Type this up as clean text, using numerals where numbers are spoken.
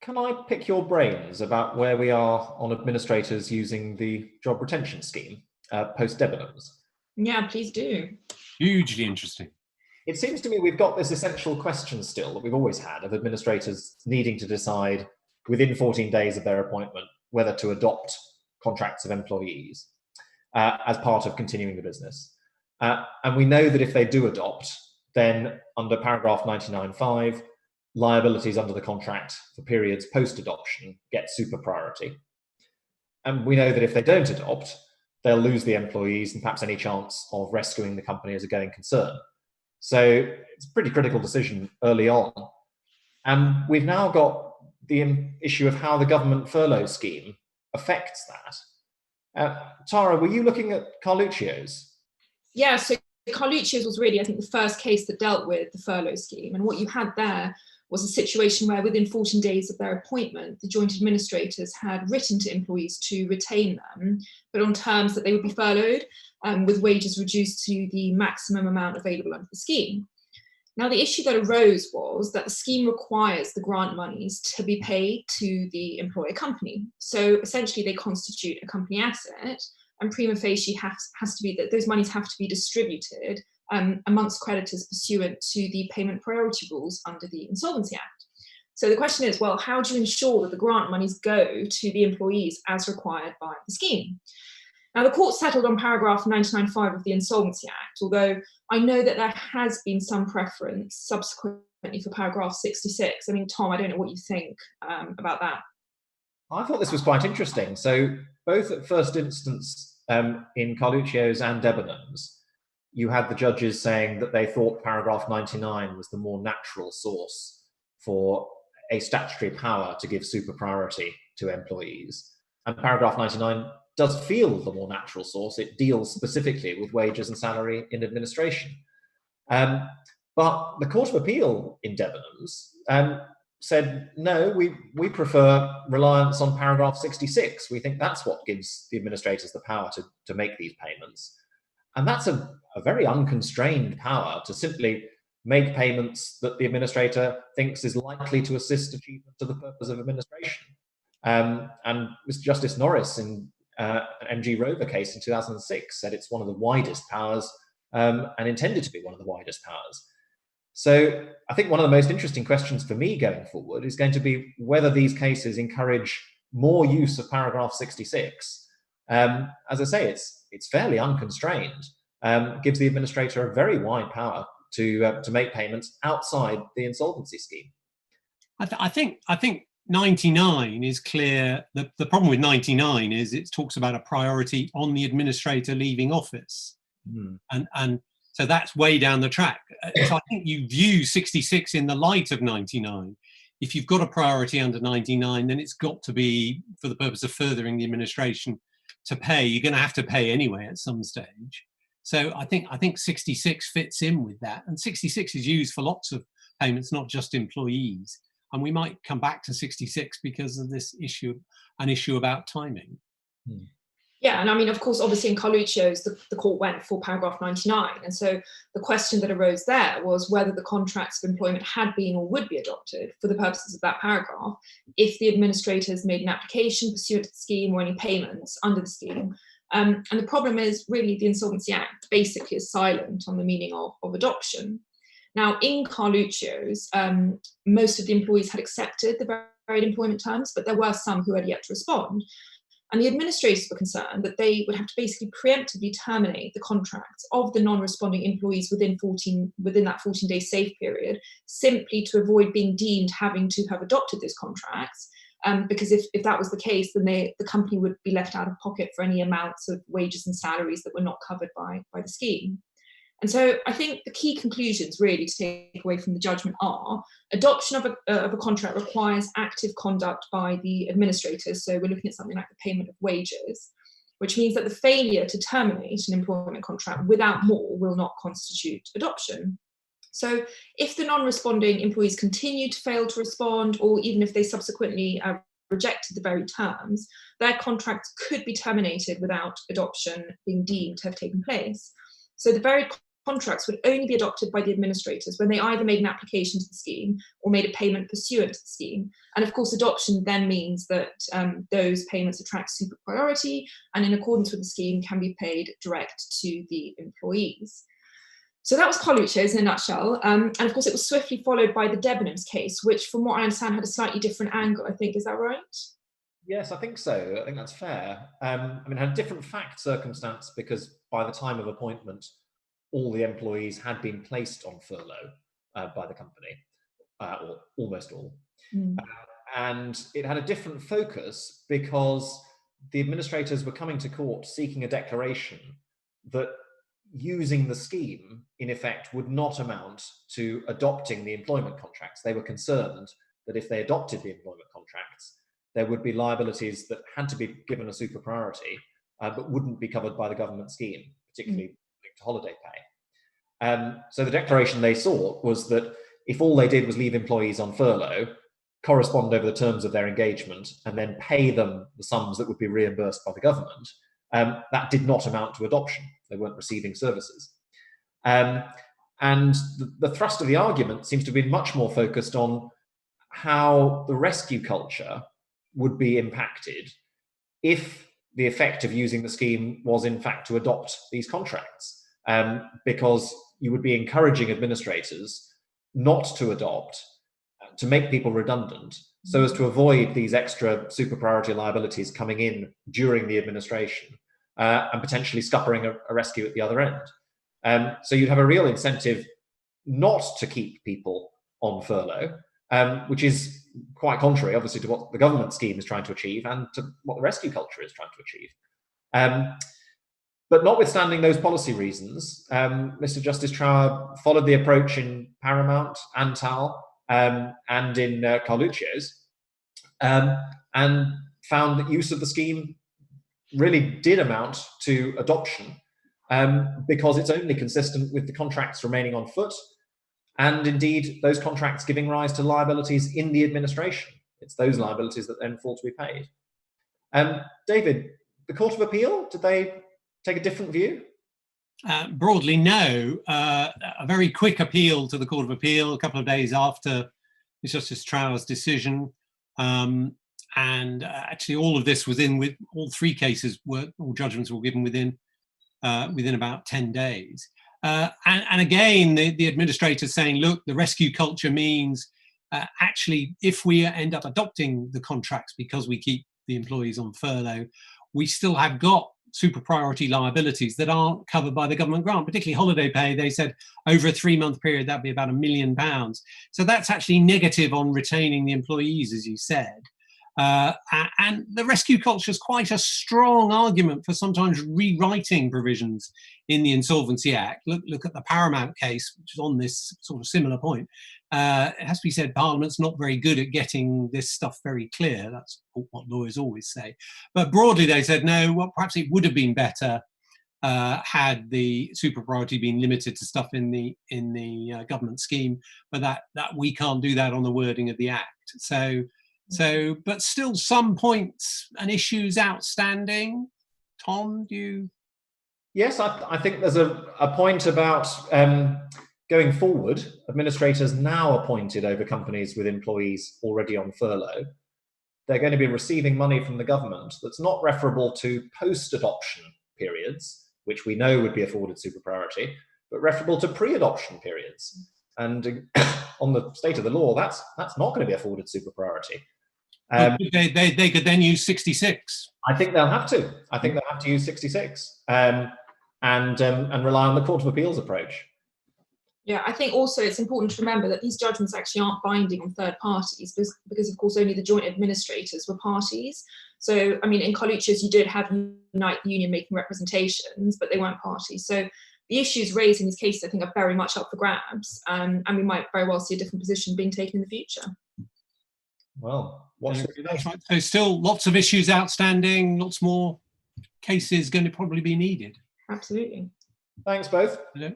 Can I pick your brains about where we are on administrators using the job retention scheme post Debenhams? Yeah, please do. Hugely interesting. It seems to me we've got this essential question still that we've always had of administrators needing to decide within 14 days of their appointment whether to adopt contracts of employees as part of continuing the business. And we know that if they do adopt, then under paragraph 99.5, liabilities under the contract for periods post-adoption get super priority. And we know that if they don't adopt, they'll lose the employees and perhaps any chance of rescuing the company as a going concern. So it's a pretty critical decision early on. And we've now got the issue of how the government furlough scheme affects that. Tara, were you looking at Carluccio's? Yeah, so Carluccio's was really, I think, the first case that dealt with the furlough scheme. And what you had there was a situation where within 14 days of their appointment, the joint administrators had written to employees to retain them, but on terms that they would be furloughed with wages reduced to the maximum amount available under the scheme. Now, the issue that arose was that the scheme requires the grant monies to be paid to the employer company. So essentially, they constitute a company asset, and prima facie has to be that those monies have to be distributed amongst creditors pursuant to the payment priority rules under the Insolvency Act. So the question is, well, how do you ensure that the grant monies go to the employees as required by the scheme? Now, the court settled on paragraph 99.5 of the Insolvency Act, although I know that there has been some preference subsequently for paragraph 66. I mean, Tom, I don't know what you think about that. I thought this was quite interesting. So both at first instance in Carluccio's and Debenhams, you had the judges saying that they thought paragraph 99 was the more natural source for a statutory power to give super priority to employees. And paragraph 99 does feel the more natural source. It deals specifically with wages and salary in administration. But the Court of Appeal in Debenhams said, no, we prefer reliance on paragraph 66. We think that's what gives the administrators the power to make these payments. And that's a very unconstrained power to simply make payments that the administrator thinks is likely to assist achievement of the purpose of administration. And Mr. Justice Norris in an MG Rover case in 2006 said it's one of the widest powers and intended to be one of the widest powers. So I think one of the most interesting questions for me going forward is going to be whether these cases encourage more use of paragraph 66. As I say, it's fairly unconstrained, gives the administrator a very wide power to make payments outside the insolvency scheme. I think 99 is clear. The problem with 99 is it talks about a priority on the administrator leaving office. And so that's way down the track. So I think you view 66 in the light of 99. If you've got a priority under 99, then it's got to be for the purpose of furthering the administration to pay. You're going to have to pay anyway at some stage. So I think 66 fits in with that. And 66 is used for lots of payments, not just employees. And we might come back to 66 because of this issue, an issue about timing. Yeah, and I mean, of course, obviously in Carluccio's, the court went for paragraph 99. And so the question that arose there was whether the contracts of employment had been or would be adopted for the purposes of that paragraph if the administrators made an application pursuant to the scheme or any payments under the scheme. And the problem is really the Insolvency Act basically is silent on the meaning of adoption. Now, in Carluccio's, most of the employees had accepted the varied employment terms, but there were some who had yet to respond. And the administrators were concerned that they would have to basically preemptively terminate the contracts of the non-responding employees within that 14-day safe period, simply to avoid being deemed having to have adopted those contracts. Because if that was the case, then the company would be left out of pocket for any amounts of wages and salaries that were not covered by the scheme. And so I think the key conclusions really to take away from the judgment are adoption of a contract requires active conduct by the administrators. So we're looking at something like the payment of wages, which means that the failure to terminate an employment contract without more will not constitute adoption. So if the non-responding employees continue to fail to respond, or even if they subsequently rejected the very terms, their contracts could be terminated without adoption being deemed to have taken place. So the very contracts would only be adopted by the administrators when they either made an application to the scheme or made a payment pursuant to the scheme. And of course, adoption then means that those payments attract super priority and in accordance with the scheme can be paid direct to the employees. So that was Carluccio's in a nutshell. And of course, it was swiftly followed by the Debenhams case, which from what I understand had a slightly different angle, I think. Is that right? Yes, I think so. I think that's fair. I mean, it had a different fact circumstance because by the time of appointment, all the employees had been placed on furlough by the company, or almost all. And it had a different focus because the administrators were coming to court seeking a declaration that using the scheme, in effect, would not amount to adopting the employment contracts. They were concerned that if they adopted the employment contracts, there would be liabilities that had to be given a super priority, but wouldn't be covered by the government scheme, particularly linked to holiday pay. So the declaration they sought was that if all they did was leave employees on furlough, correspond over the terms of their engagement, and then pay them the sums that would be reimbursed by the government, that did not amount to adoption. They weren't receiving services. And the thrust of the argument seems to have been much more focused on how the rescue culture would be impacted if the effect of using the scheme was in fact to adopt these contracts, because you would be encouraging administrators not to adopt, to make people redundant, so as to avoid these extra super priority liabilities coming in during the administration and potentially scuppering a rescue at the other end. So you'd have a real incentive not to keep people on furlough, which is quite contrary, obviously, to what the government scheme is trying to achieve and to what the rescue culture is trying to achieve. But notwithstanding those policy reasons, Mr. Justice Trower followed the approach in Paramount, Antal, and in Carluccio's, and found that use of the scheme really did amount to adoption, because it's only consistent with the contracts remaining on foot, and indeed those contracts giving rise to liabilities in the administration. It's those liabilities that then fall to be paid. David, the Court of Appeal, did they take a different view? Broadly, no. A very quick appeal to the Court of Appeal a couple of days after Justice Trower's decision. And actually all of this was with all three cases all judgments were given within about 10 days. And again, the administrators saying, look, the rescue culture means actually, if we end up adopting the contracts because we keep the employees on furlough, we still have got super priority liabilities that aren't covered by the government grant, particularly holiday pay. They said over a 3-month period, that'd be about £1 million. So that's actually negative on retaining the employees, as you said. And the rescue culture is quite a strong argument for sometimes rewriting provisions in the Insolvency Act. Look at the Paramount case, which is on this sort of similar point. It has to be said, Parliament's not very good at getting this stuff very clear. That's what lawyers always say. But broadly, they said, no, well, perhaps it would have been better had the super priority been limited to stuff in the government scheme, but that we can't do that on the wording of the Act. So, but still some points and issues outstanding. Tom, do you? Yes, I think there's a point about going forward, administrators now appointed over companies with employees already on furlough, they're going to be receiving money from the government that's not referable to post-adoption periods, which we know would be afforded super priority, but referable to pre-adoption periods. And on the state of the law, that's not going to be afforded super priority. They could then use 66. I think they'll have to. I think they'll have to use 66 and rely on the Court of Appeal's approach. Yeah, I think also it's important to remember that these judgments actually aren't binding on third parties because of course, only the joint administrators were parties. So, I mean, in Carluccio's, you did have Unite the Union making representations, but they weren't parties. So the issues raised in these cases, I think, are very much up for grabs, and we might very well see a different position being taken in the future. Well, watch that's right. So still lots of issues outstanding, lots more cases going to probably be needed. Absolutely. Thanks both. Hello.